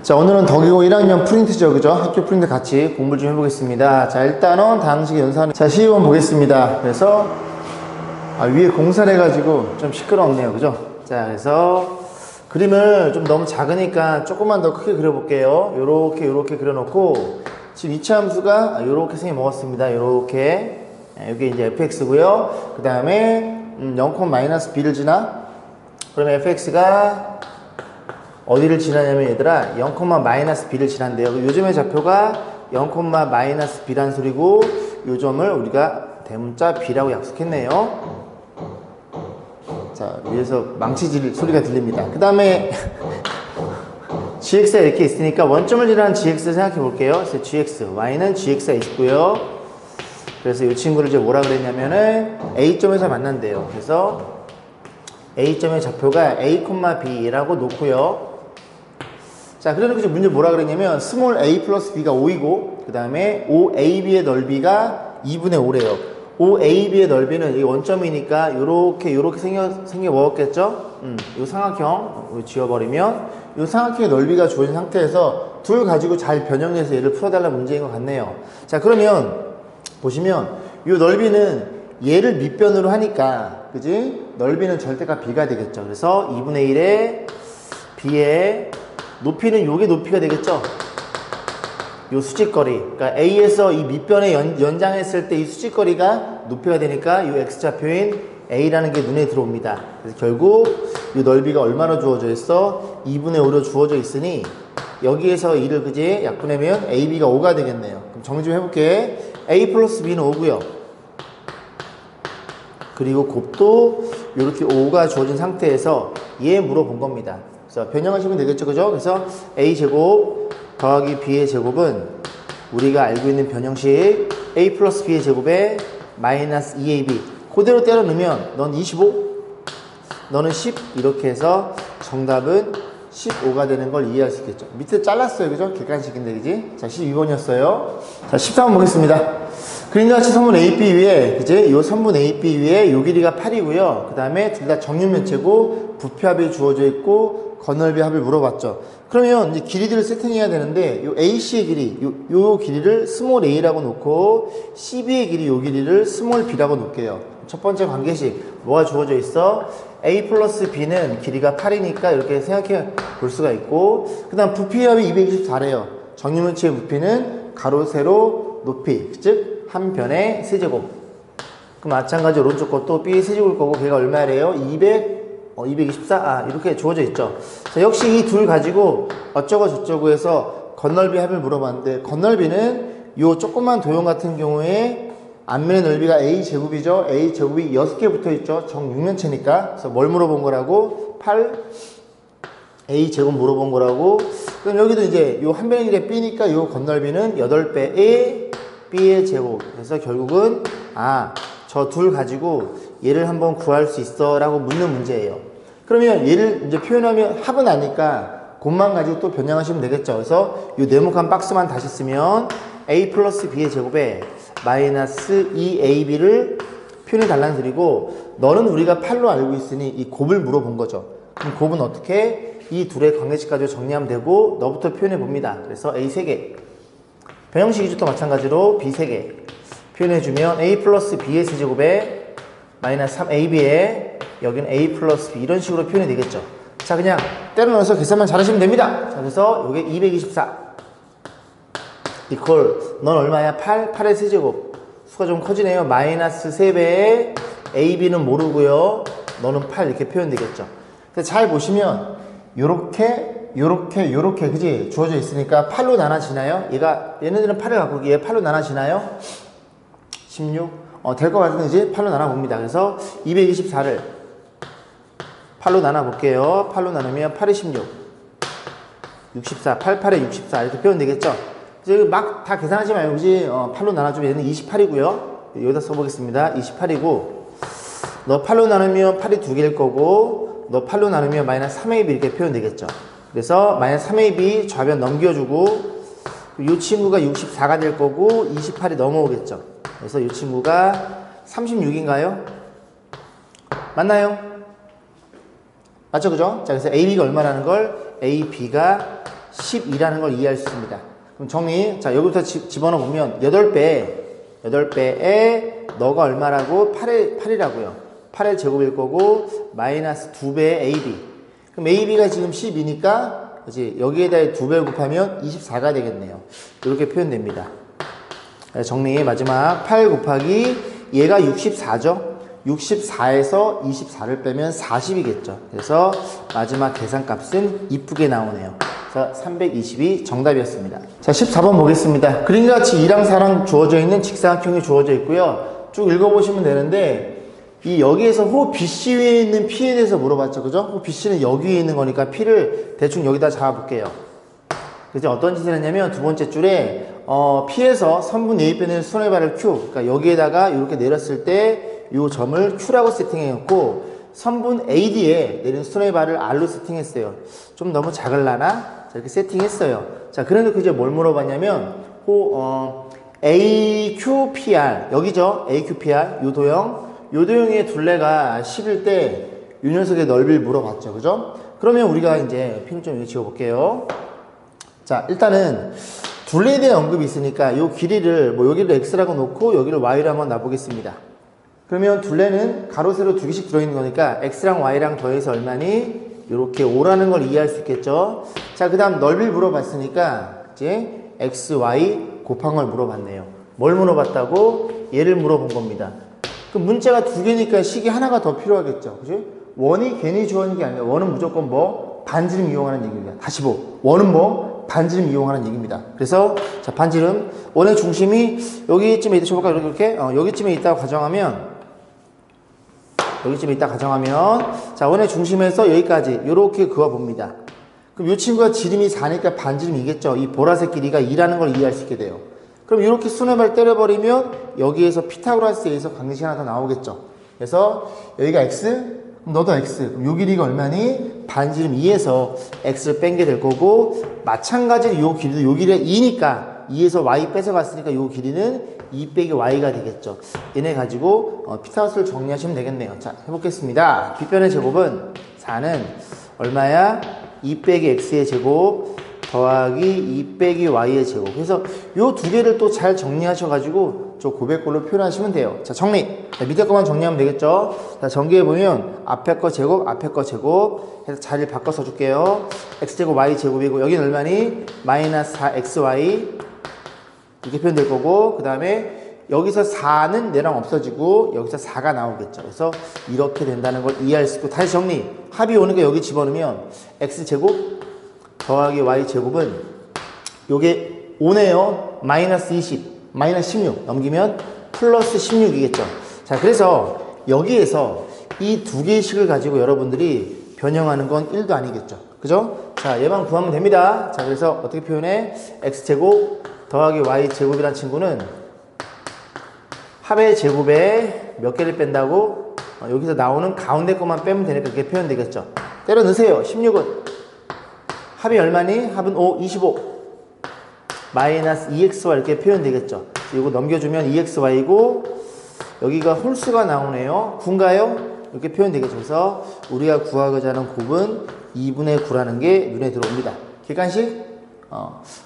자, 오늘은 덕이고 1학년 프린트죠, 그죠? 학교 프린트 같이 공부를 좀 해보겠습니다. 자, 일단은 다항식 연산. 자, 시범 보겠습니다. 그래서 위에 공사를 해가지고 좀 시끄럽네요, 그죠? 자, 그래서 그림을 좀 너무 작으니까 조금만 더 크게 그려볼게요. 요렇게 그려놓고 지금 이차 함수가 요렇게 생겨 먹었습니다. 요렇게 여기 이제 fx고요. 그 다음에 0, 마이너스 b를 지나. 그러면 fx가 어디를 지나냐면 얘들아 0, 마이너스 b를 지난대요. 요점의 좌표가 0, 마이너스 b란 소리고 요점을 우리가 대문자 b라고 약속했네요. 자, 위에서 망치질 소리가 들립니다. 그 다음에 gx가 이렇게 있으니까 원점을 지나는 gx를 생각해 볼게요. 그래서 gx, y는 gx가 있고요. 그래서 이 친구를 이제 뭐라 그랬냐면은 a점에서 만난대요. 그래서 a점의 좌표가 a, b라고 놓고요. 자, 그래놓고 이제 문제 뭐라 그랬냐면 스몰 a 플러스 b가 5이고 그 다음에 5ab의 넓이가 2분의 5래요. 5ab의 넓이는 이 원점이니까 요렇게 생겨 먹었겠죠? 요 삼각형 지워버리면 요 삼각형의 넓이가 주어진 상태에서 둘 가지고 잘 변형해서 얘를 풀어달라는 문제인 것 같네요. 자, 그러면 보시면 요 넓이는 얘를 밑변으로 하니까 그지? 넓이는 절대값 b가 되겠죠. 그래서 2분의 1에 b의 높이는 요게 높이가 되겠죠. 요 수직거리, 그러니까 a에서 이 밑변에 연장했을 때 이 수직거리가 높이가 되니까 요 x좌표인 a라는 게 눈에 들어옵니다. 그래서 결국 이 넓이가 얼마나 주어져 있어? 2분의 5로 주어져 있으니 여기에서 2를 그지 약분하면 ab가 5가 되겠네요. 그럼 정리 좀 해볼게. a 플러스 b는 5고요. 그리고 곱도 이렇게 5가 주어진 상태에서 얘 물어본 겁니다. 그래서 변형하시면 되겠죠, 그죠? 그래서 a제곱 더하기 b의 제곱은 우리가 알고 있는 변형식 a 플러스 b의 제곱에 마이너스 2ab 그대로 때려 넣으면 넌 25, 너는 10 이렇게 해서 정답은 15가 되는 걸 이해할 수 있겠죠. 밑에 잘랐어요, 그죠? 객관식인데, 그지? 자, 12번이었어요. 자, 13번 보겠습니다. 그림과 같이 선분 AB 위에, 그지? 요 선분 AB 위에 요 길이가 8이고요. 그 다음에 둘 다 정육면체고 부피합이 주어져 있고 건널비 합을 물어봤죠. 그러면 이제 길이들을 세팅해야 되는데 요 AC의 길이, 요 길이를 스몰 a라고 놓고 CB의 길이 요 길이를 스몰 b라고 놓을게요. 첫 번째 관계식 뭐가 주어져 있어? a 플러스 b는 길이가 8이니까 이렇게 생각해 볼 수가 있고 그 다음 부피합이 224래요. 정육면체의 부피는 가로 세로 높이 즉 한 변의 세제곱. 그럼 마찬가지로 오른쪽 것도 b 세제곱일 거고 걔가 얼마래요? 224 이렇게 주어져 있죠. 자, 역시 이 둘 가지고 어쩌고 저쩌고 해서 건널비 합을 물어봤는데 건널비는 요 조그만 도형 같은 경우에 앞면의 넓이가 a제곱이죠. a제곱이 6개 붙어있죠. 정육면체니까. 그래서 뭘 물어본 거라고? 8a제곱 물어본 거라고. 그럼 여기도 이제 요 한 변의 길이가 b니까 요 건널비는 8배의 b의 제곱. 그래서 결국은 저 둘 가지고 얘를 한번 구할 수 있어 라고 묻는 문제예요. 그러면 얘를 이제 표현하면 합은 아니까 곱만 가지고 또 변형하시면 되겠죠. 그래서 요 네모칸 박스만 다시 쓰면 a 플러스 b의 제곱에 마이너스 2ab를 표현해 달라는 소리고 너는 우리가 8로 알고 있으니 이 곱을 물어본 거죠. 그럼 곱은 어떻게? 이 둘의 관계식 가지고 정리하면 되고 너부터 표현해 봅니다. 그래서 a 3개 변형식이죠. 또 마찬가지로 b 3개 표현해주면 a 플러스 b의 세제곱에 마이너스 3ab에 여기는 a 플러스 b 이런 식으로 표현이 되겠죠. 자, 그냥 때려 넣어서 계산만 잘하시면 됩니다. 자, 그래서 요게 224 이퀄 넌 얼마야? 8의 세제곱 수가 좀 커지네요. 마이너스 3배에 ab는 모르고요. 너는 8 이렇게 표현되겠죠. 근데 잘 보시면 요렇게 그지? 주어져 있으니까 8로 나눠지나요? 얘네들은 8을 갖고 얘 8로 나눠지나요? 16? 될 것 같은데 이제 8로 나눠봅니다. 그래서 224를 8로 나눠볼게요. 8로 나누면 8이 16 64 88에 64 이렇게 표현되겠죠? 이제 막 다 계산하지 말고 그지? 8로 나눠주면 얘는 28이고요. 여기다 써보겠습니다. 28이고 너 8로 나누면 8이 2개일 거고 너 8로 나누면 마이너스 3ab 이렇게 표현되겠죠. 그래서 마이너스 3ab 좌변 넘겨주고 이 친구가 64가 될 거고 28이 넘어오겠죠. 그래서 이 친구가 36인가요? 맞나요? 맞죠, 그죠? 자, 그래서 AB가 얼마라는 걸? AB가 12라는 걸 이해할 수 있습니다. 그럼 정리. 자, 여기부터 집어넣어 보면 8배에 너가 얼마라고? 8이라고요. 8의 제곱일 거고 마이너스 2배의 AB. 그럼 AB가 지금 10이니까 그치? 여기에다 2배를 곱하면 24가 되겠네요. 이렇게 표현됩니다. 정리. 마지막 8 곱하기 얘가 64죠. 64에서 24를 빼면 40이겠죠. 그래서 마지막 계산값은 이쁘게 나오네요. 그래서 320이 정답이었습니다. 자, 14번 보겠습니다. 그림과 같이 2랑 4랑 주어져 있는 직사각형이 주어져 있고요. 쭉 읽어보시면 되는데 이 여기에서 호 BC 위에 있는 P에 대해서 물어봤죠. 그죠? 호 BC는 여기 위에 있는 거니까 P를 대충 여기다 잡아볼게요. 그래서 어떤 짓을 했냐면 두 번째 줄에 P에서 선분 A 빼는 손해발을 Q. 그러니까 여기에다가 이렇게 내렸을 때 이 점을 Q라고 세팅해놓고 선분 AD에 내린 손해발을 R로 세팅했어요. 좀 너무 작을라나? 자, 이렇게 세팅했어요. 자, 그래도 이제 뭘 물어봤냐면 AQPR 여기죠? AQPR 요 도형의 둘레가 10일 때 이 녀석의 넓이를 물어봤죠. 그죠? 그러면 우리가 이제 핀 좀 여기 지워볼게요. 자, 일단은 둘레에 대한 언급이 있으니까 이 길이를 뭐 여기를 X라고 놓고 여기를 Y로 한번 놔보겠습니다. 그러면 둘레는 가로 세로 두 개씩 들어있는 거니까 X랑 Y랑 더해서 얼마니? 이렇게 5라는 걸 이해할 수 있겠죠. 자, 그 다음 넓이를 물어봤으니까 이제 X, Y 곱한 걸 물어봤네요. 뭘 물어봤다고? 얘를 물어본 겁니다. 그럼 문자가 두 개니까 식이 하나가 더 필요하겠죠. 그지? 원이 괜히 주어진 게 아니라 원은 무조건 뭐? 반지름 이용하는 얘기입니다. 다시 원은 뭐? 반지름 이용하는 얘기입니다. 그래서 자, 반지름 원의 중심이 여기쯤에 있다 쳐볼까? 이렇게 여기쯤에 있다고 가정하면 자, 원의 중심에서 여기까지 이렇게 그어봅니다. 그럼 이 친구가 지름이 4니까 반지름이겠죠. 이 보라색 길이가 2라는 걸 이해할 수 있게 돼요. 그럼 이렇게 손해발 때려버리면 여기에서 피타고라스에 의해서 관계식 하나 더 나오겠죠. 그래서 여기가 X, 그럼 너도 X. 그럼 요 길이가 얼마니? 반지름 2에서 X를 뺀 게 될 거고, 마찬가지로 요 길이도 요 길이가 2니까 2에서 Y 뺏어갔으니까 요 길이는 2 빼기 Y가 되겠죠. 얘네 가지고 피타고라스를 정리하시면 되겠네요. 자, 해보겠습니다. 빗변의 제곱은 4는 얼마야? 2 빼기 X의 제곱 더하기 2 빼기 Y의 제곱. 그래서 요 두 개를 또 잘 정리하셔가지고 저 고백꼴로 표현하시면 돼요. 자, 정리. 자, 밑에 것만 정리하면 되겠죠. 자, 전개해보면 앞에 거 제곱, 앞에 거 제곱 해서 자리를 바꿔 써줄게요. X제곱 Y제곱이고 여기는 얼마니? 마이너스 4XY 이렇게 표현될 거고, 그 다음에 여기서 4는 내랑 없어지고 여기서 4가 나오겠죠. 그래서 이렇게 된다는 걸 이해할 수 있고, 다시 정리. 합이 오는 거 여기 집어넣으면 X제곱 더하기 Y제곱은 요게 5네요. 마이너스 20, 마이너스 16 넘기면 플러스 16이겠죠. 자, 그래서 여기에서 이 두 개의 식을 가지고 여러분들이 변형하는 건 1도 아니겠죠. 그죠? 자, 얘만 구하면 됩니다. 자, 그래서 어떻게 표현해? X제곱 더하기 Y제곱이란 친구는 합의 제곱에 몇 개를 뺀다고? 여기서 나오는 가운데 것만 빼면 되니까 그렇게 표현되겠죠. 때려 넣으세요. 16은 합이 얼마니? 합은 5, 25 마이너스 2xy 이렇게 표현되겠죠. 이거 넘겨주면 2xy고 여기가 홀수가 나오네요. 9인가요? 이렇게 표현되겠죠. 그래서 우리가 구하고자 하는 곱은 2분의 9라는 게 눈에 들어옵니다. 객관식?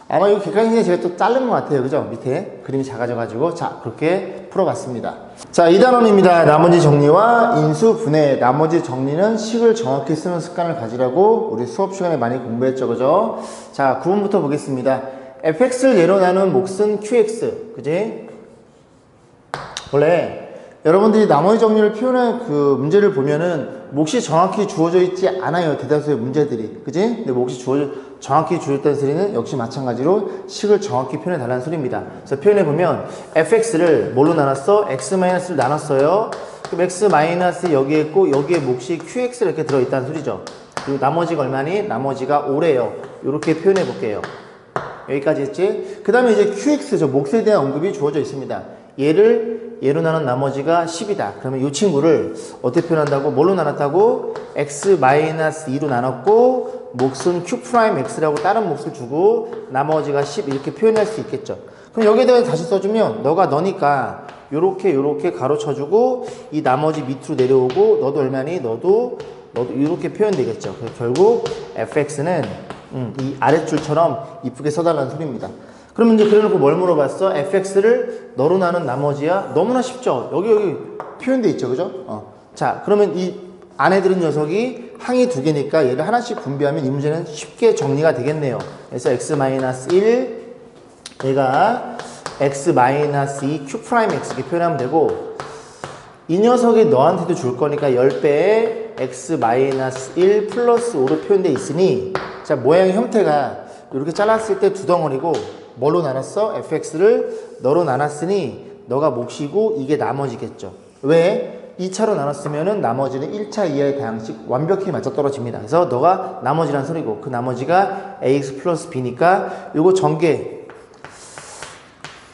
아마 이 객관식에 제가 또 자른 것 같아요. 그죠? 밑에 그림이 작아져가지고. 자, 그렇게 풀어봤습니다. 자, 2단원입니다. 나머지 정리와 인수, 분해. 나머지 정리는 식을 정확히 쓰는 습관을 가지라고 우리 수업 시간에 많이 공부했죠. 그죠? 자, 9번부터 보겠습니다. fx를 예로 나눈 몫은 qx. 그지? 원래 여러분들이 나머지 정리를 표현한 그 문제를 보면은 몫이 정확히 주어져 있지 않아요. 대다수의 문제들이. 그지? 근데 몫이 정확히 주어졌다는 소리는 역시 마찬가지로 식을 정확히 표현해 달라는 소리입니다. 그래서 표현해 보면 fx를 뭘로 나눴어? x-를 나눴어요. 그럼 x- 여기에 있고 여기에 몫이 qx 이렇게 들어있다는 소리죠. 그리고 나머지가 얼마니? 나머지가 5래요. 이렇게 표현해 볼게요. 여기까지 했지? 그 다음에 이제 qx죠. 몫에 대한 언급이 주어져 있습니다. 얘로 나눈 나머지가 10이다. 그러면 이 친구를 어떻게 표현한다고? 뭘로 나눴다고? x-2로 나눴고 몫은 q'x라고 다른 몫을 주고 나머지가 10 이렇게 표현할 수 있겠죠. 그럼 여기에다가 다시 써주면 너니까 요렇게 가로쳐주고 이 나머지 밑으로 내려오고 너도 얼마니? 너도 이렇게 표현되겠죠. 그래서 결국 fx는 이 아랫줄처럼 이쁘게 써달라는 소리입니다. 그러면 이제 그래놓고 뭘 물어봤어? fx를 너로 나눈 나머지야? 너무나 쉽죠? 여기 표현돼 있죠, 그죠? 자, 그러면 이 안에 들은 녀석이 항이 두 개니까 얘를 하나씩 분배하면 이 문제는 쉽게 정리가 되겠네요. 그래서 x-1, 얘가 x-2 q'(x) 이렇게 표현하면 되고, 이 녀석이 너한테도 줄 거니까 10배의 x-1 플러스 5로 표현되어 있으니, 자, 모양의 형태가 이렇게 잘랐을 때 두 덩어리고, 뭘로 나눴어? fx를 너로 나눴으니 너가 몫이고 이게 나머지겠죠. 왜? 2차로 나눴으면은 나머지는 1차 이하의 다항식 완벽히 맞아떨어집니다. 그래서 너가 나머지란 소리고, 그 나머지가 ax 플러스 b니까 요거 전개,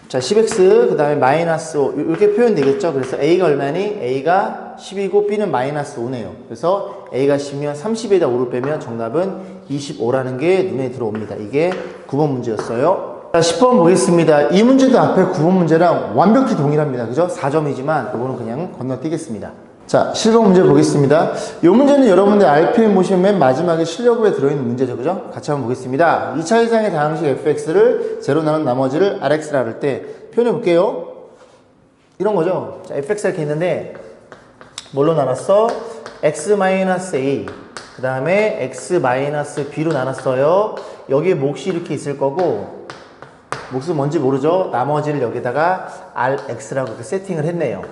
자 10x 그 다음에 마이너스 5 이렇게 표현되겠죠. 그래서 a가 얼마니? a가 10이고 b는 마이너스 5네요. 그래서 a가 10이면 30에다 5를 빼면 정답은 25라는 게 눈에 들어옵니다. 이게 9번 문제였어요. 자, 10번 보겠습니다. 이 문제도 앞에 9번 문제랑 완벽히 동일합니다. 그죠? 4점이지만 이거는 그냥 건너뛰겠습니다. 자, 10번 문제 보겠습니다. 이 문제는 여러분들 RPM 보시면 맨 마지막에 실력부에 들어있는 문제죠. 그죠? 같이 한번 보겠습니다. 2차 이상의 다항식 fx를 제로 나눈 나머지를 rx라 할 때 표현해 볼게요. 이런 거죠. 자, fx가 이렇게 있는데 뭘로 나눴어? x-a 그 다음에 x-b로 나눴어요. 여기에 몫이 이렇게 있을 거고, 몫은 뭔지 모르죠? 나머지를 여기다가 rx라고 이렇게 세팅을 했네요.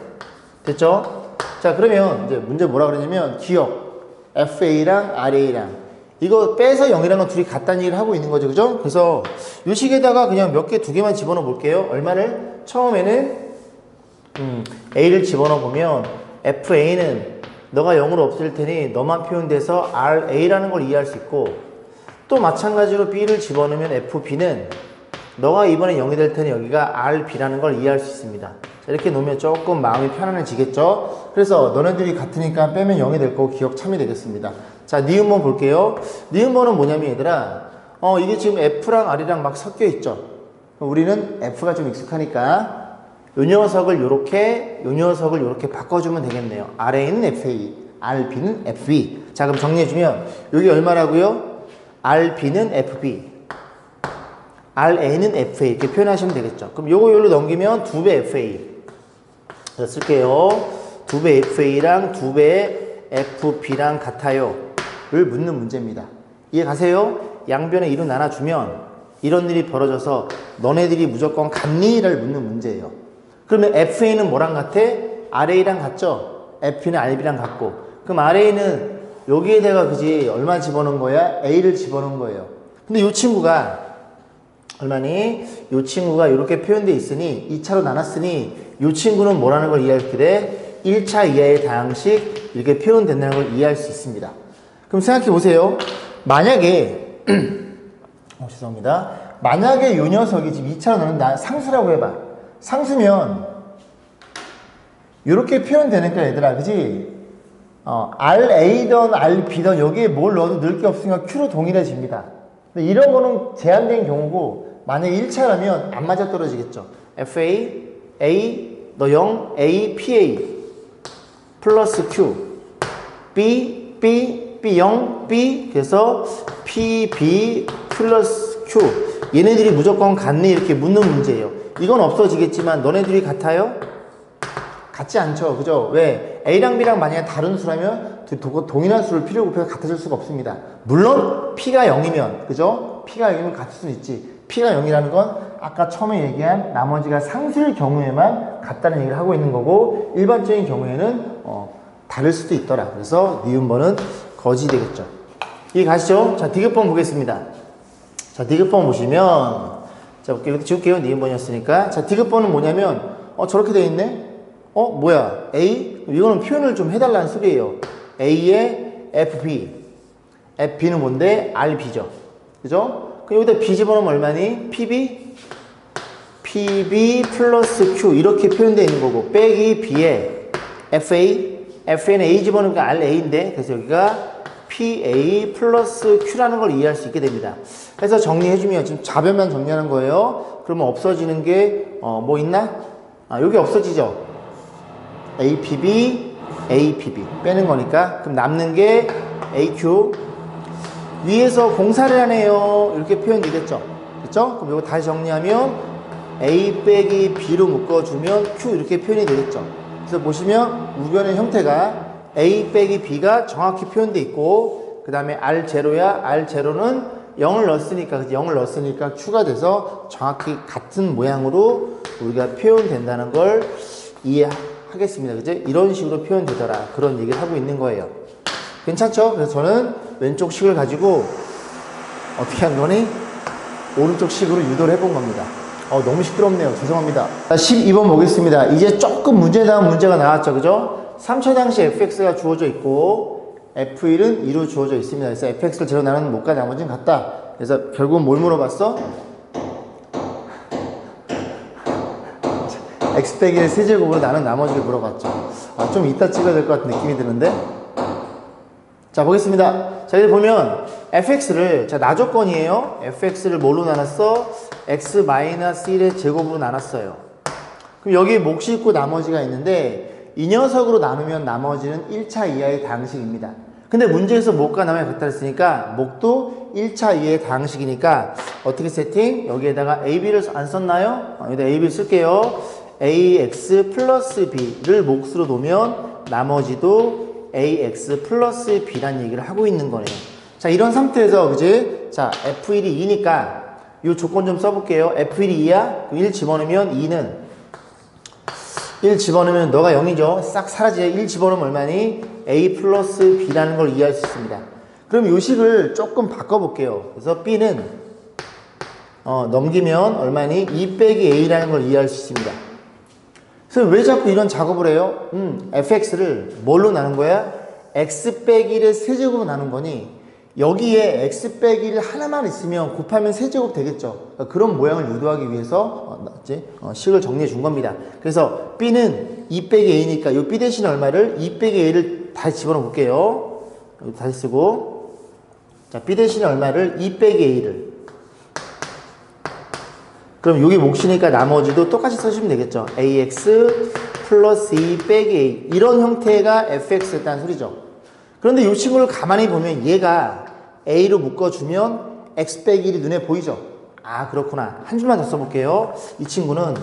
됐죠? 자, 그러면 이제 문제 뭐라 그러냐면 기억 fa랑 ra랑 이거 빼서 0이라는 건 둘이 같다는 얘기를 하고 있는 거죠. 그죠? 그래서 이 식에다가 그냥 몇 개, 두 개만 집어넣어 볼게요. 얼마를? 처음에는 a를 집어넣어 보면 fa는 너가 0으로 없을 테니 너만 표현돼서 ra라는 걸 이해할 수 있고, 또 마찬가지로 b를 집어넣으면 fb는 너가 이번에 0이 될 테니 여기가 rb라는 걸 이해할 수 있습니다. 자, 이렇게 놓으면 조금 마음이 편안해지겠죠? 그래서 너네들이 같으니까 빼면 0이 될 거고 기억 참이 되겠습니다. 자, 니은번 볼게요. 니은번은 뭐냐면 얘들아, 이게 지금 f랑 r이랑 막 섞여 있죠? 우리는 f가 좀 익숙하니까 요 녀석을 요렇게 바꿔주면 되겠네요. ra는 fa, rb는 fb. 자, 그럼 정리해주면 여기 얼마라고요? rb는 fb, ra는 fa 이렇게 표현하시면 되겠죠. 그럼 요거 요로 넘기면 2배 fa. 자, 쓸게요. 2배 fa랑 2배 fb랑 같아요 를 묻는 문제입니다. 이해 가세요? 양변에 2로 나눠주면 이런 일이 벌어져서 너네들이 무조건 같니?를 묻는 문제예요. 그러면 fa는 뭐랑 같아? ra랑 같죠? f는 rb랑 같고, 그럼 ra는 여기에다가 그지 얼마 집어넣은 거야? a를 집어넣은 거예요. 근데 이 친구가 얼마니? 이 친구가 이렇게 표현되어 있으니 2차로 나눴으니 이 친구는 뭐라는 걸 이해할 때 1차 이하의 다항식 이렇게 표현된다는 걸 이해할 수 있습니다. 그럼 생각해 보세요. 만약에 죄송합니다. 만약에 이 녀석이 지금 2차로 나눈 상수라고 해봐. 상수면 이렇게 표현되니까 얘들아, 그지? RA든 RB든 여기에 뭘 넣어도 넣을 게 없으니까 Q로 동일해집니다. 근데 이런 거는 제한된 경우고, 만약에 1차라면 안 맞아 떨어지겠죠. FA, A, 너 0, A, PA 플러스 Q, B, B, B0, B, 그래서 PB 플러스 Q. 얘네들이 무조건 같네 이렇게 묻는 문제예요. 이건 없어지겠지만 너네들이 같아요? 같지 않죠. 그죠? 왜? A랑 B랑 만약에 다른 수라면 동일한 수를 P를 곱해서 같아질 수가 없습니다. 물론 P가 0이면, 그죠? P가 0이면 같을 수는 있지. P가 0이라는 건 아까 처음에 얘기한 나머지가 상수일 경우에만 같다는 얘기를 하고 있는 거고, 일반적인 경우에는 다를 수도 있더라. 그래서 니은번은 거지 되겠죠. 이해 가시죠? 자, 디귿번 보겠습니다. 자, 디귿번 보시면, 자, 여기 지울게요. 니은번이었으니까. 자, 디귿번은 뭐냐면, 저렇게 되어 있네? 뭐야? A? 이거는 표현을 좀 해달라는 소리예요. A의 FB. FB는 뭔데? RB죠. 그죠? 그럼 여기다 B 집어넣으면 얼마니? PB? PB 플러스 Q. 이렇게 표현되어 있는 거고, 빼기 B에 FA. FA는 A 집어넣으니까 RA인데, 그래서 여기가 PA 플러스 Q라는 걸 이해할 수 있게 됩니다. 그래서 정리해주면, 지금 좌변만 정리하는 거예요. 그러면 없어지는 게, 뭐 있나? 여기 없어지죠? APB, APB. 빼는 거니까. 그럼 남는 게 AQ. 위에서 공사를 하네요. 이렇게 표현되겠죠. 그렇죠? 그럼 이거 다시 정리하면 A 빼기 B로 묶어주면 Q 이렇게 표현이 되겠죠. 그래서 보시면 우변의 형태가 A 빼기 B가 정확히 표현되어 있고 그 다음에 R0야. R0는 0을 넣었으니까 0을 넣었으니까 Q가 돼서 정확히 같은 모양으로 우리가 표현된다는 걸 이해하겠습니다. 그지? 이런 식으로 표현되더라. 그런 얘기를 하고 있는 거예요. 괜찮죠? 그래서 저는 왼쪽 식을 가지고 어떻게 한 거니? 오른쪽 식으로 유도를 해본 겁니다. 너무 시끄럽네요. 죄송합니다. 12번 보겠습니다. 이제 조금 문제다운 문제가 나왔죠. 그죠? 3차 당시 fx가 주어져 있고 f1은 2로 주어져 있습니다. 그래서 fx를 제로 나누는 못과 나머지는 같다. 그래서 결국은 뭘 물어봤어? x 빼기 1 세제곱으로 나눈 나머지를 물어봤죠. 좀 이따 찍어야 될 것 같은 느낌이 드는데. 자, 보겠습니다. 자, 여기 보면 fx를, 자, 나조건이에요. fx를 뭘로 나눴어? x-1의 제곱으로 나눴어요. 그럼 여기 몫이 있고 나머지가 있는데 이 녀석으로 나누면 나머지는 1차 이하의 다항식입니다. 근데 문제에서 몫과 나머지가 같다 했으니까 몫도 1차 이하의 다항식이니까 어떻게 세팅? 여기에다가 ab를 안 썼나요? 여기다 ab를 쓸게요. ax 플러스 b를 몫으로 놓으면 나머지도 ax 플러스 b란 얘기를 하고 있는 거네요. 자, 이런 상태에서 그지? 자, f1이 2니까 이 조건 좀 써볼게요. f1이 2야? 1 집어넣으면 2는 1 집어넣으면 너가 0이죠. 싹 사라지죠. 1 집어넣으면 얼마니? a 플러스 b라는 걸 이해할 수 있습니다. 그럼 이 식을 조금 바꿔볼게요. 그래서 b는 넘기면 얼마니? 2 빼기 a라는 걸 이해할 수 있습니다. 그래서 왜 자꾸 이런 작업을 해요? fx를 뭘로 나눈 거야? x 빼기 1의 세제곱으로 나눈 거니 여기에 x 빼기 1 하나만 있으면 곱하면 세제곱 되겠죠. 그런 모양을 유도하기 위해서 식을 정리해 준 겁니다. 그래서 b는 2 빼기 a니까 이 b 대신 얼마를? 2 빼기 a를 다시 집어넣어 볼게요. 다시 쓰고 자, b 대신 얼마를? 2 빼기 a를 그럼 여기 몫이니까 나머지도 똑같이 써주시면 되겠죠. ax 플러스 2 빼기 a 이런 형태가 fx였다는 소리죠. 그런데 이 친구를 가만히 보면 얘가 a로 묶어주면 x 빼기 1이 눈에 보이죠? 아, 그렇구나. 한 줄만 더 써볼게요. 이 친구는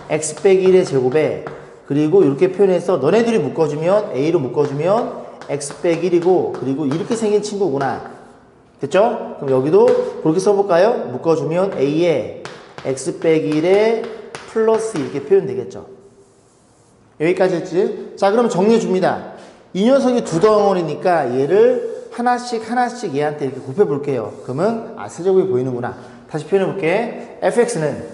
x 빼기 1의 제곱에 그리고 이렇게 표현해서 너네들이 묶어주면 a로 묶어주면 x 빼기 1이고 그리고 이렇게 생긴 친구구나. 됐죠? 그럼 여기도 그렇게 써볼까요? 묶어주면 a에 x 빼기 1에 플러스 이렇게 표현되겠죠. 여기까지 했지? 자, 그럼 정리해 줍니다. 이 녀석이 두 덩어리니까 얘를 하나씩 얘한테 이렇게 곱해 볼게요. 그러면 세제곱이 보이는구나. 다시 표현해 볼게. fx는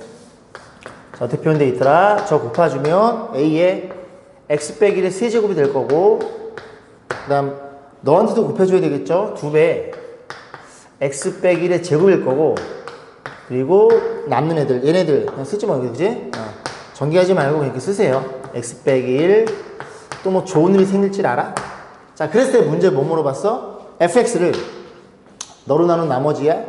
자, 어떻게 표현되어 있더라? 저 곱해주면 a에 x 빼기 1의 세제곱이 될 거고 그 다음 너한테도 곱해줘야 되겠죠? 2배 x 빼기 1의 제곱일 거고 그리고 남는 애들 얘네들 그냥 쓰지 말고 그지? 전개하지 말고 이렇게 쓰세요. x 빼기 1 또 뭐 좋은 일이 생길 줄 알아? 자, 그랬을 때 문제 뭐 물어봤어? fx를 너로 나눈 나머지야?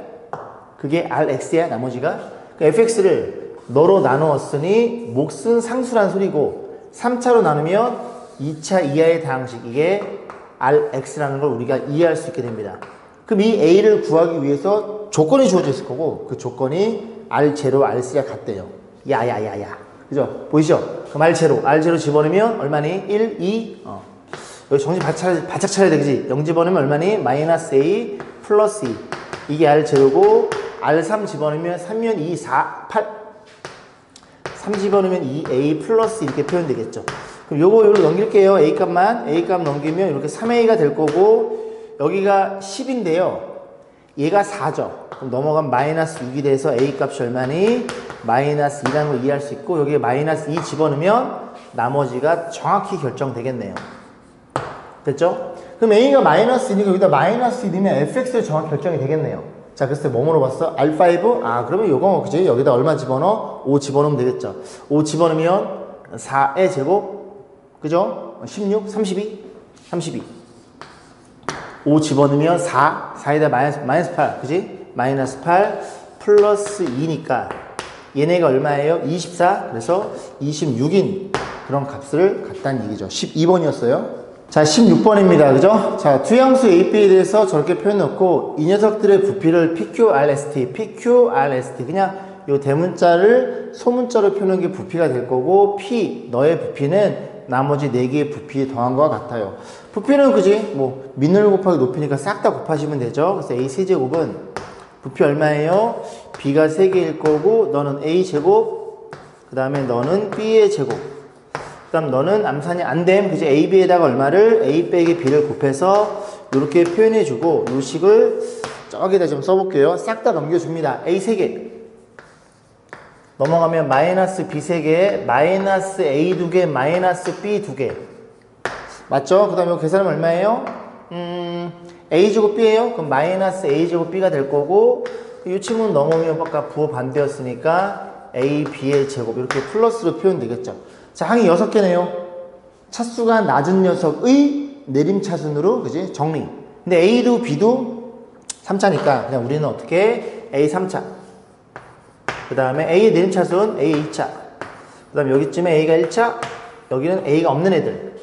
그게 rx야 나머지가? 그 fx를 너로 나누었으니 몫은 상수란 소리고 3차로 나누면 2차 이하의 다항식 이게 rx라는 걸 우리가 이해할 수 있게 됩니다. 그럼 이 a를 구하기 위해서 조건이 주어져 있을 거고 그 조건이 r0, r3가 같대요. 야야야야 그죠? 보이시죠? 그럼 R0 집어넣으면 얼마니? 1, 2 여기 정신 바짝 차려야 돼 그지? 0 집어넣으면 얼마니? 마이너스 A 플러스 2 이게 R0고 R3 집어넣으면 3면 2, 4, 8 3 집어넣으면 2A 플러스 이렇게 표현되겠죠. 그럼 요거 넘길게요. A 값 넘기면 이렇게 3A가 될 거고 여기가 10인데요 얘가 4죠. 그럼 넘어가면 마이너스 6이 돼서 A 값이 얼마니? 마이너스 2라는 걸 이해할 수 있고 여기에 마이너스 2 집어넣으면 나머지가 정확히 결정되겠네요. 됐죠? 그럼 A가 마이너스 2니까 여기다 마이너스 1이면 fx가 정확히 결정이 되겠네요. 자, 그래서 뭐 물어봤어? R5? 그러면 요거 그지? 여기다 얼마 집어넣어? 5 집어넣으면 되겠죠. 5 집어넣으면 4의 제곱 그죠? 16? 32? 5 집어넣으면 4에다 마이너스 8 그지? 마이너스 8 플러스 2니까 얘네가 얼마예요? 24 그래서 26인 그런 값을 갖다는 얘기죠. 12번이었어요. 자, 16번입니다. 그죠? 자, 두 양수 A, B에 대해서 저렇게 표현해놓고 이 녀석들의 부피를 PQRST, PQRST 그냥 요 대문자를 소문자로 표현한 게 부피가 될 거고 P, 너의 부피는 나머지 4개의 부피 더한 것과 같아요. 부피는 그지? 뭐 민을 곱하기 높이니까 싹 다 곱하시면 되죠. 그래서 A 세제곱은 부피 얼마예요? B가 3개일 거고 너는 A 제곱, 그 다음에 너는 B의 제곱, 그 다음 너는 암산이 안 됨. 그지? A, B에다가 얼마를? A 빼기 B를 곱해서 이렇게 표현해주고 요 식을 저기다 좀 써볼게요. 싹 다 넘겨줍니다. A 3개 넘어가면 마이너스 B 3개, 마이너스 A 2개, 마이너스 B 2개 맞죠? 그 다음에 계산하면 얼마예요? A제곱 B예요? 그럼 마이너스 A제곱 B가 될 거고 이 친구는 넘어오면 아까 부호 반대였으니까 A, B의 제곱 이렇게 플러스로 표현되겠죠. 자, 항이 6개네요. 차수가 낮은 녀석의 내림차순으로 그지? 정리. 근데 A도 B도 3차니까 그냥 우리는 어떻게 A 3차 그 다음에 A의 내림차순 A 2차 그 다음에 여기쯤에 A가 1차 여기는 A가 없는 애들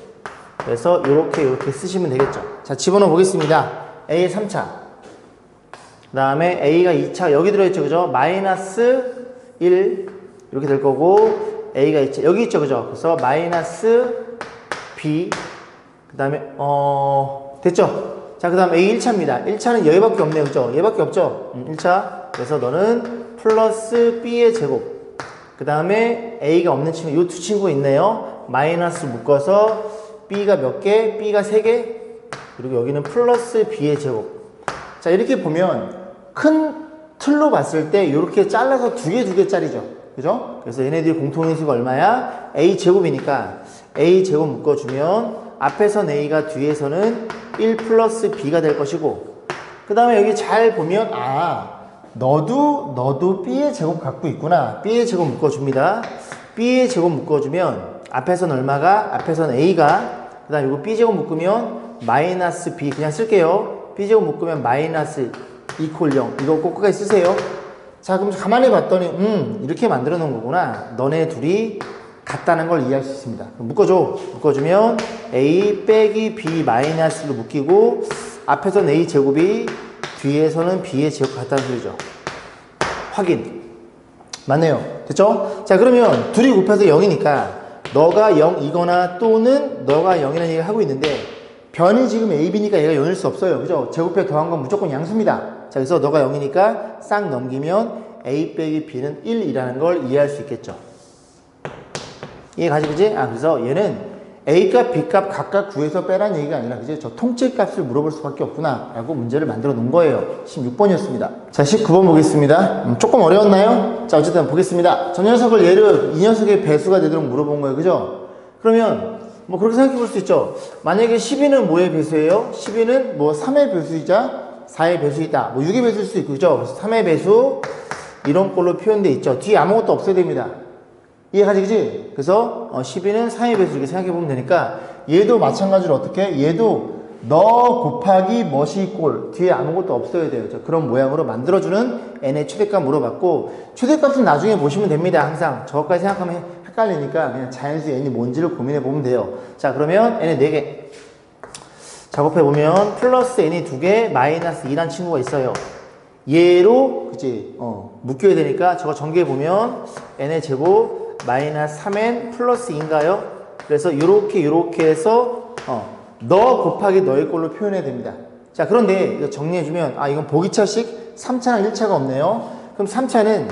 그래서 이렇게 쓰시면 되겠죠. 자, 집어넣어 보겠습니다. A의 3차 그 다음에 A가 2차 여기 들어있죠. 그죠? 마이너스 1 이렇게 될 거고 A가 2차 여기 있죠. 그죠? 그래서 마이너스 B 그 다음에 됐죠? 자, 그 다음 A 1차입니다. 1차는 여기밖에 없네요. 그죠? 얘밖에 없죠? 1차 그래서 너는 플러스 B의 제곱 그 다음에 A가 없는 친구 이 두 친구가 있네요. 마이너스 묶어서 B가 몇 개? B가 3개 그리고 여기는 플러스 B의 제곱. 자, 이렇게 보면 큰 틀로 봤을 때 이렇게 잘라서 두 개 짜리죠. 그죠? 그래서 얘네들이 공통인수가 얼마야? A 제곱이니까 A 제곱 묶어주면 앞에선 A가 뒤에서는 1 플러스 B가 될 것이고 그 다음에 여기 잘 보면 너도 B의 제곱 갖고 있구나. B의 제곱 묶어줍니다. B의 제곱 묶어주면 앞에서는 얼마가? 앞에서는 A가 그 다음에 이거 B제곱 묶으면 마이너스 B 그냥 쓸게요. B제곱 묶으면 마이너스 2콜 0 이거 꼭 끝까지 쓰세요. 자, 그럼 가만히 봤더니 이렇게 만들어 놓은 거구나. 너네 둘이 같다는 걸 이해할 수 있습니다. 그럼 묶어주면 A 빼기 B 마이너스로 묶이고 앞에서는 A 제곱이 뒤에서는 B의 제곱 같다는 소리죠. 확인. 맞네요. 됐죠? 자, 그러면 둘이 곱해서 0이니까 너가 0이거나 또는 너가 0이라는 얘기를 하고 있는데 변이 지금 A, B니까 얘가 0일 수 없어요. 그죠? 제곱해 더한 건 무조건 양수입니다. 자, 그래서 너가 0이니까 싹 넘기면 A 빼기 B는 1이라는 걸 이해할 수 있겠죠. 이해 가지, 그지? 그래서 얘는 A값, B값 각각 구해서 빼라는 얘기가 아니라 그지? 저 통째값을 물어볼 수밖에 없구나 라고 문제를 만들어 놓은 거예요. 16번이었습니다. 자, 19번 보겠습니다. 조금 어려웠나요? 자, 어쨌든 보겠습니다. 저 녀석을 얘를 이 녀석의 배수가 되도록 물어본 거예요. 그죠? 그러면 뭐 그렇게 생각해 볼 수 있죠. 만약에 12는 뭐의 배수예요? 12는 뭐 3의 배수이자 4의 배수이다. 뭐 6의 배수일 수도 있고, 그죠? 그래서 3의 배수 이런 걸로 표현되어 있죠. 뒤에 아무것도 없어야 됩니다. 이해가지, 그지? 그래서 12는 3의 배수 이렇게 생각해보면 되니까 얘도 마찬가지로 어떻게? 얘도 너 곱하기 뭐시 꼴 뒤에 아무것도 없어야 돼요. 그런 모양으로 만들어주는 n의 최대값 물어봤고 최대값은 나중에 보시면 됩니다. 항상 저것까지 생각하면 헷갈리니까 그냥 자연수 n이 뭔지를 고민해보면 돼요. 자, 그러면 n의 4개 작업해보면 플러스 n이 2개 마이너스 2란 친구가 있어요. 얘로 그치 묶여야 되니까 저거 전개해보면 n의 제곱 마이너스 3n 플러스 2인가요? 그래서 요렇게 해서 너 곱하기 너의 꼴로 표현해야 됩니다. 자, 그런데 이거 정리해주면 이건 보기차식 3차랑 1차가 없네요. 그럼 3차는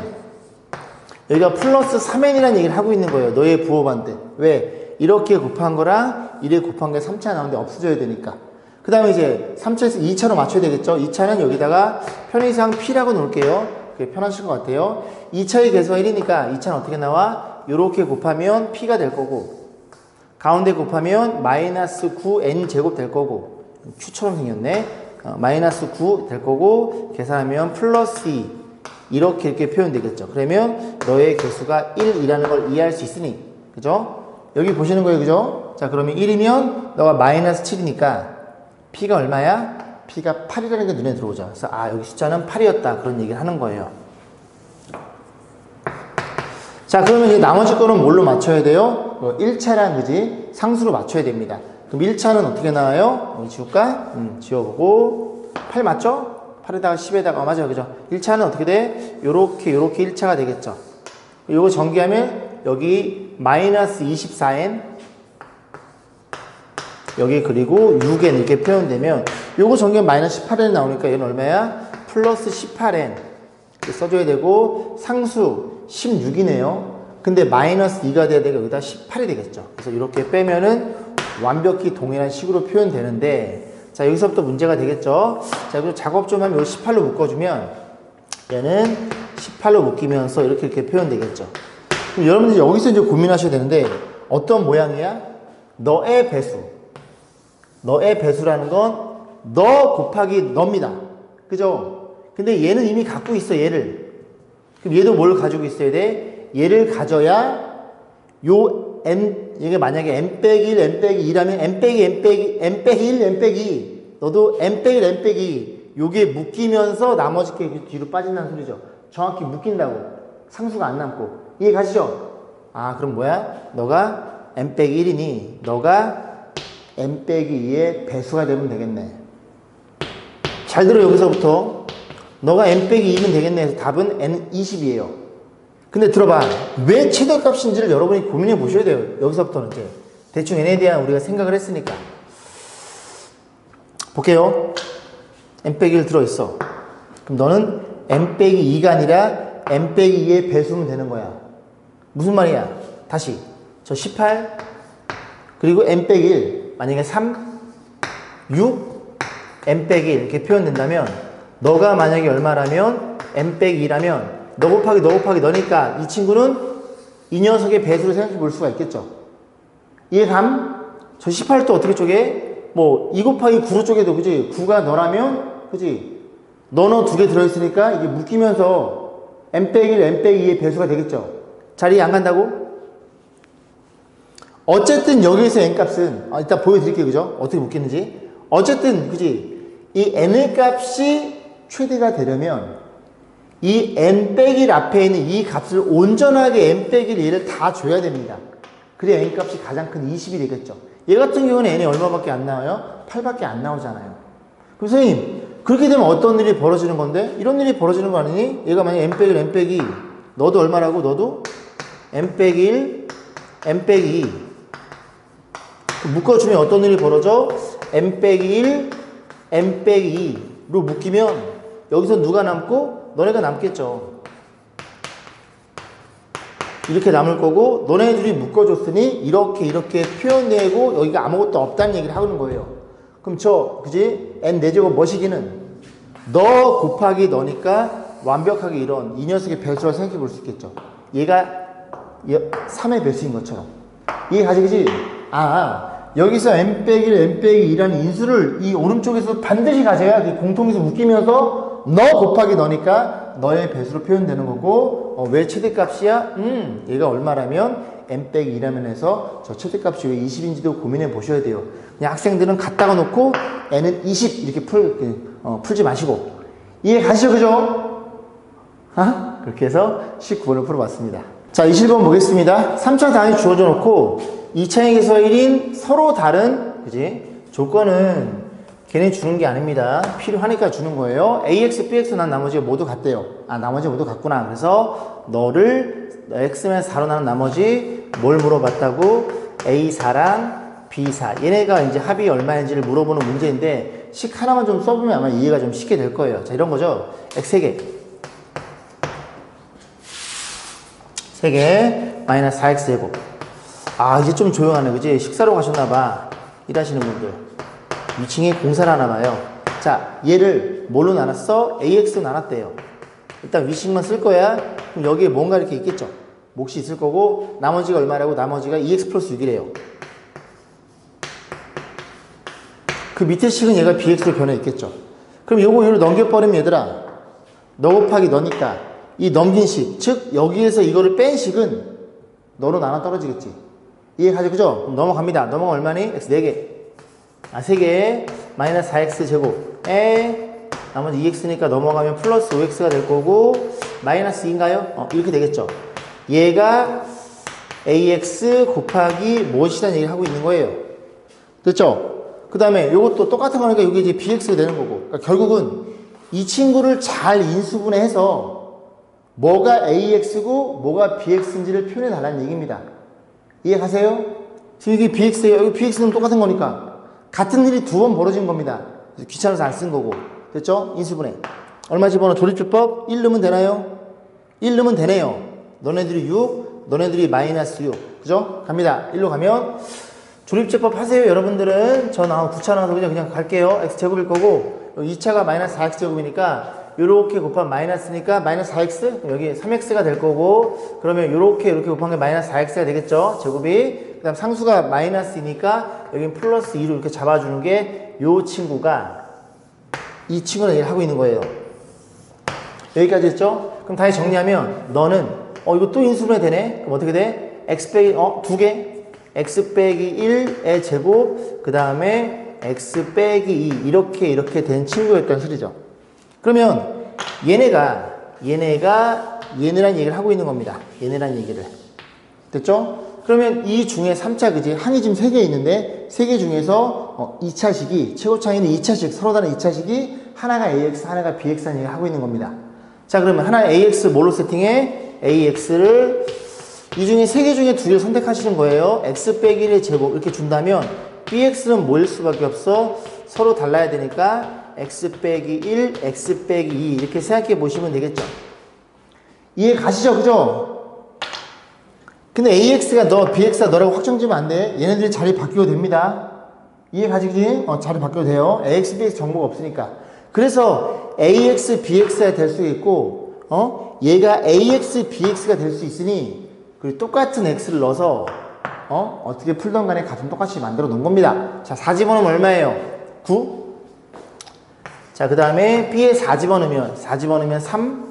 여기가 플러스 3n이라는 얘기를 하고 있는 거예요. 너의 부호반대. 왜? 이렇게 곱한 거랑 이렇게 곱한 게 3차 나오는데 없어져야 되니까. 그 다음에 이제 3차에서 2차로 맞춰야 되겠죠. 2차는 여기다가 편의상 P라고 놓을게요. 그게 편하실 것 같아요. 2차의 개수가 1이니까 2차는 어떻게 나와? 요렇게 곱하면 P가 될 거고 가운데 곱하면 마이너스 9n 제곱 될 거고 Q처럼 생겼네. 마이너스 9 될 거고 계산하면 플러스 2 이렇게 표현되겠죠. 그러면 너의 개수가 1이라는 걸 이해할 수 있으니 그죠? 여기 보시는 거예요. 그죠? 자, 그러면 1이면 너가 마이너스 7이니까 P가 얼마야? P가 8이라는 게 눈에 들어오죠. 그래서 여기 숫자는 8이었다 그런 얘기를 하는 거예요. 자, 그러면 이제 나머지 거는 뭘로 맞춰야 돼요? 1차랑 그지? 상수로 맞춰야 됩니다. 그럼 1차는 어떻게 나와요? 여기 지울까? 지워보고 8 맞죠? 8에다가 10에다가 맞아요. 그죠? 1차는 어떻게 돼? 요렇게 1차가 되겠죠. 요거 전개하면 여기 마이너스 24n 여기 그리고 6n 이렇게 표현되면 요거 전개하면 마이너스 18n 나오니까 얘는 얼마야? 플러스 18n 써줘야 되고 상수 16이네요. 근데 마이너스 2가 돼야 되고 여기다 18이 되겠죠. 그래서 이렇게 빼면은 완벽히 동일한 식으로 표현되는데 자 여기서부터 문제가 되겠죠. 자 그리고 작업 좀 하면 여기 18로 묶어주면 얘는 18로 묶이면서 이렇게 표현되겠죠. 그럼 여러분들 여기서 이제 고민하셔야 되는데 어떤 모양이야? 너의 배수. 너의 배수라는 건 너 곱하기 너입니다. 그죠? 근데 얘는 이미 갖고 있어 얘를. 그럼 얘도 뭘 가지고 있어야 돼? 얘를 가져야 요 n 이게 만약에 n 빼기 1 n 빼기 2라면 n 빼기 n 빼기 n 빼기 1 n 빼기 2 너도 n 빼기 n 빼기 2 요게 묶이면서 나머지 게 뒤로 빠진다는 소리죠. 정확히 묶인다고 상수가 안 남고 이해 가시죠? 아 그럼 뭐야? 너가 n 빼기 1이니 너가 n 빼기 2의 배수가 되면 되겠네. 잘 들어 여기서부터 너가 n 빼기 2면 되겠네 해서 답은 n 20이에요. 근데 들어봐 왜 최대값인지를 여러분이 고민해 보셔야 돼요. 여기서부터는 이제 대충 n에 대한 우리가 생각을 했으니까 볼게요. n 빼기 1 들어있어. 그럼 너는 n 빼기 2가 아니라 n 빼기 2의 배수면 되는 거야. 무슨 말이야? 다시 저 18 그리고 n 빼기 1 만약에 3 6 n 빼기 1 이렇게 표현된다면 너가 만약에 얼마라면 n 빼기 2라면 너 곱하기 너니까 이 친구는 이 녀석의 배수를 생각해 볼 수가 있겠죠. 이해감? 저 18도 어떻게 쪼개? 뭐 2 곱하기 9로 쪼개도 그지? 9가 너라면 그지? 너 두 개 들어있으니까 이게 묶이면서 n 빼기 1 n 빼기 2의 배수가 되겠죠. 자리에 안 간다고? 어쨌든 여기에서 n값은 이따 보여드릴게요. 그죠? 어떻게 묶이는지. 어쨌든 그지? 이 n의 값이 최대가 되려면 이 n 빼기 1 앞에 있는 이 값을 온전하게 n 빼기 1을 다 줘야 됩니다. 그래야 n 값이 가장 큰 20이 되겠죠. 얘 같은 경우는 n이 얼마밖에 안 나와요? 8밖에 안 나오잖아요. 그럼 선생님 그렇게 되면 어떤 일이 벌어지는 건데? 이런 일이 벌어지는 거 아니니? 얘가 만약에 n 빼기 1 n 빼기 2 너도 얼마라고? 너도 n 빼기 1 n 빼기 2 묶어주면 어떤 일이 벌어져? n 빼기 1 n 빼기 2로 묶이면 여기서 누가 남고? 너네가 남겠죠. 이렇게 남을 거고 너네들이 묶어줬으니 이렇게 표현되고 여기가 아무것도 없다는 얘기를 하는 거예요. 그럼 그지? n 4제곱 뭐시기는 너 곱하기 너니까 완벽하게 이런 이 녀석의 배수라 생각해 볼 수 있겠죠. 얘가 3의 배수인 것처럼 이해 가지 그지? 여기서 n 빼기 1 n 빼기 2라는 인수를 이 오른쪽에서 반드시 가져야 공통에서 묶이면서 너 곱하기 너니까 너의 배수로 표현되는 거고 왜 최대값이야? 얘가 얼마라면 n 빼기 2라면 해서 저 최대값이 왜 20인지도 고민해 보셔야 돼요. 그냥 학생들은 갖다가 놓고 n은 20 이렇게 풀지 마시고 이해 가시죠? 그죠? 그렇게 해서 19번을 풀어봤습니다. 자 21번 보겠습니다. 3차 단위 주어져 놓고 2차행에서 1인 서로 다른 그지? 조건은 걔네 주는 게 아닙니다. 필요하니까 주는 거예요. AX, BX 난 나머지가 모두 같대요. 나머지 모두 같구나. 그래서 너를 X면 4로 나눈 나머지 뭘 물어봤다고? A4랑 B4 얘네가 이제 합이 얼마인지를 물어보는 문제인데 식 하나만 좀 써보면 아마 이해가 좀 쉽게 될 거예요. 자 이런 거죠. X 3개 3개 마이너스 4X 제곱 이제 좀 조용하네 그지? 식사로 가셨나봐 일하시는 분들 2층에 공사를 하나봐요. 자 얘를 뭘로 나눴어? AX로 나눴대요. 일단 위식만 쓸 거야. 그럼 여기에 뭔가 이렇게 있겠죠. 몫이 있을 거고 나머지가 얼마라고? 나머지가 2X 플러스 6이래요. 그 밑에 식은 얘가 BX로 변해 있겠죠. 그럼 요거 얘로 넘겨버리면 얘들아 너 곱하기 너니까 이 넘긴 식, 즉 여기에서 이거를 뺀 식은 너로 나눠 떨어지겠지. 이해가죠? 그죠? 그럼 넘어갑니다. 넘어가 얼마니? X 4개 3개 마이너스 4X 제곱에 나머지 2X니까 넘어가면 플러스 5X가 될 거고 마이너스 2인가요? 이렇게 되겠죠. 얘가 AX 곱하기 무엇이라는 얘기를 하고 있는 거예요. 됐죠? 그 다음에 요것도 똑같은 거니까 이게 이제 bx가 되는 거고. 그러니까 결국은 이 친구를 잘 인수분해해서 뭐가 ax고 뭐가 bx인지를 표현해 달라는 얘기입니다. 이해 가세요? 지금 이게 bx예요. 여기 bx는 똑같은 거니까 같은 일이 두 번 벌어진 겁니다. 귀찮아서 안 쓴 거고. 됐죠? 인수분해. 얼마 집어넣어? 조립주법 1 넣으면 되나요? 1 넣으면 되네요. 너네들이 6, 너네들이 마이너스 6. 그죠? 갑니다. 1로 가면 조립제법 하세요. 여러분들은 저 나온 귀찮아서 그냥 갈게요. x제곱일 거고 2차가 마이너스 4x제곱이니까 요렇게 곱하면 마이너스니까 마이너스 4x 여기 3x가 될 거고 그러면 요렇게 곱한 게 마이너스 4x가 되겠죠. 제곱이 그 다음 상수가 마이너스이니까 여긴 플러스 2로 이렇게 잡아주는 게 요 친구가 이 친구랑 얘기를 하고 있는 거예요. 여기까지 했죠? 그럼 다시 정리하면 너는 이거 또 인수분해 되네? 그럼 어떻게 돼? x 빼기 2개 x 빼기 1의 제곱 그 다음에 x 빼기 2 이렇게 된 친구였다는 소리죠. 그러면 얘네란 얘기를 하고 있는 겁니다. 얘네란 얘기를. 됐죠? 그러면 이 중에 3차 그지? 항이 지금 3개 있는데 3개 중에서 2차식이 최고차이는 2차식 서로 다른 2차식이 하나가 ax 하나가 bx라는 얘기를 하고 있는 겁니다. 자 그러면 하나 ax 뭘로 세팅해? ax를 이 중에 3개 중에 2개를 선택하시는 거예요. x 빼기 1의 제곱 이렇게 준다면 bx는 뭐일 수밖에 없어? 서로 달라야 되니까 x 빼기 1, x 빼기 2 이렇게 생각해 보시면 되겠죠. 이해 가시죠? 그죠? 근데 ax가 너, bx가 너라고 확정지면 안 돼. 얘네들이 자리 바뀌어도 됩니다. 이해 가지지? 자리 바뀌어도 돼요. ax, bx 정보가 없으니까. 그래서 ax, bx가 될 수 있고 얘가 ax, bx가 될 수 있으니 그리고 똑같은 x를 넣어서 어떻게 풀던 간에 값은 똑같이 만들어 놓은 겁니다. 자, 4 집어넣으면 얼마예요? 9. 자, 그 다음에 b에 4 집어넣으면 3,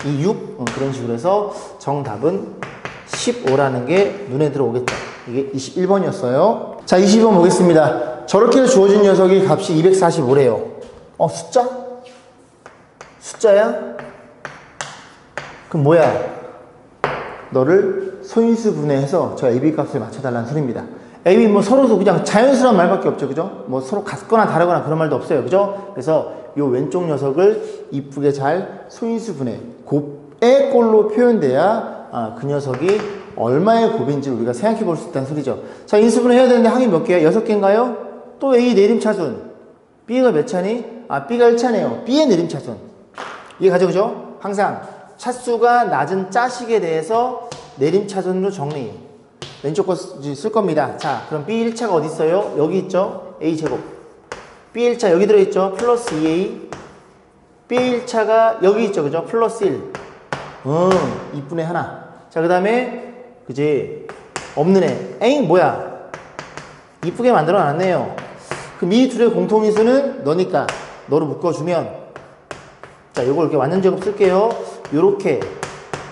2, 6 그런 식으로 해서 정답은 15라는 게 눈에 들어오겠죠. 이게 21번이었어요. 자, 22번 보겠습니다. 저렇게 주어진 녀석이 값이 245래요. 숫자? 숫자야? 그럼 뭐야? 너를 소인수 분해해서 저 AB 값을 맞춰달라는 소리입니다. AB 뭐 서로도 그냥 자연스러운 말밖에 없죠. 그죠? 뭐 서로 같거나 다르거나 그런 말도 없어요. 그죠? 그래서 요 왼쪽 녀석을 이쁘게 잘 소인수 분해. 곱의 꼴로 표현돼야 그 녀석이 얼마의 곱인지 우리가 생각해 볼 수 있다는 소리죠. 자, 인수분해 해야 되는데 항이 몇 개야? 6개인가요? 또 A 내림차순. B가 몇 차니? B가 1차네요. B의 내림차순. 이해 가죠? 그죠? 항상 차수가 낮은 짜식에 대해서 내림차순으로 정리. 왼쪽 거 쓸 겁니다. 자, 그럼 B 1차가 어디 있어요? 여기 있죠? A제곱. B 1차 여기 들어있죠? 플러스 2A. B 1차가 여기 있죠? 그죠? 플러스 1. 2분의 하나. 자, 그 다음에 그지? 없는 애. 에잉 뭐야? 이쁘게 만들어 놨네요. 그럼 이 둘의 공통인수는 너니까 너로 묶어주면 자, 요걸 이렇게 완전 제곱 쓸게요. 요렇게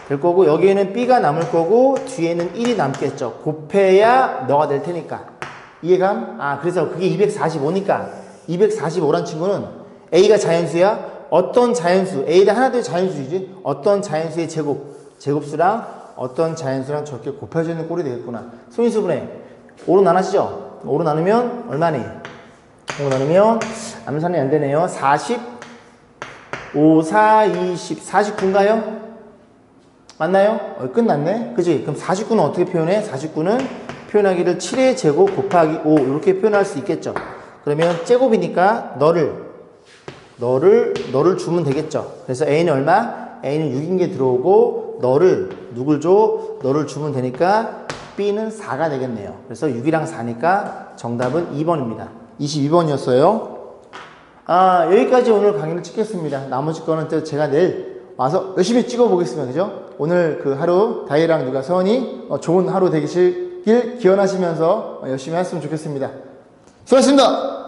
될 거고 여기에는 B가 남을 거고 뒤에는 1이 남겠죠. 곱해야 너가 될 테니까. 이해감? 그래서 그게 245니까 245란 친구는 A가 자연수야? 어떤 자연수? A가 하나 둘 자연수이지? 어떤 자연수의 제곱수랑 어떤 자연수랑 저렇게 곱해지는 꼴이 되겠구나. 소인수분해 5로 나눠지죠? 5로 나누면 얼마니? 5로 나누면 암산이 안 되네요. 40 5, 4, 20, 49인가요? 맞나요? 끝났네. 그지? 그럼 49는 어떻게 표현해? 49는 표현하기를 7의 제곱 곱하기 5 이렇게 표현할 수 있겠죠. 그러면 제곱이니까 너를 주면 되겠죠. 그래서 A는 얼마? A는 6인 게 들어오고 누굴 줘? 너를 주면 되니까 B는 4가 되겠네요. 그래서 6이랑 4니까 정답은 2번입니다. 22번이었어요. 여기까지 오늘 강의를 찍겠습니다. 나머지 거는 또 제가 내일 와서 열심히 찍어 보겠습니다. 그죠? 오늘 그 하루 다이랑 누가 서원이 좋은 하루 되시길 기원하시면서 열심히 했으면 좋겠습니다. 수고하셨습니다.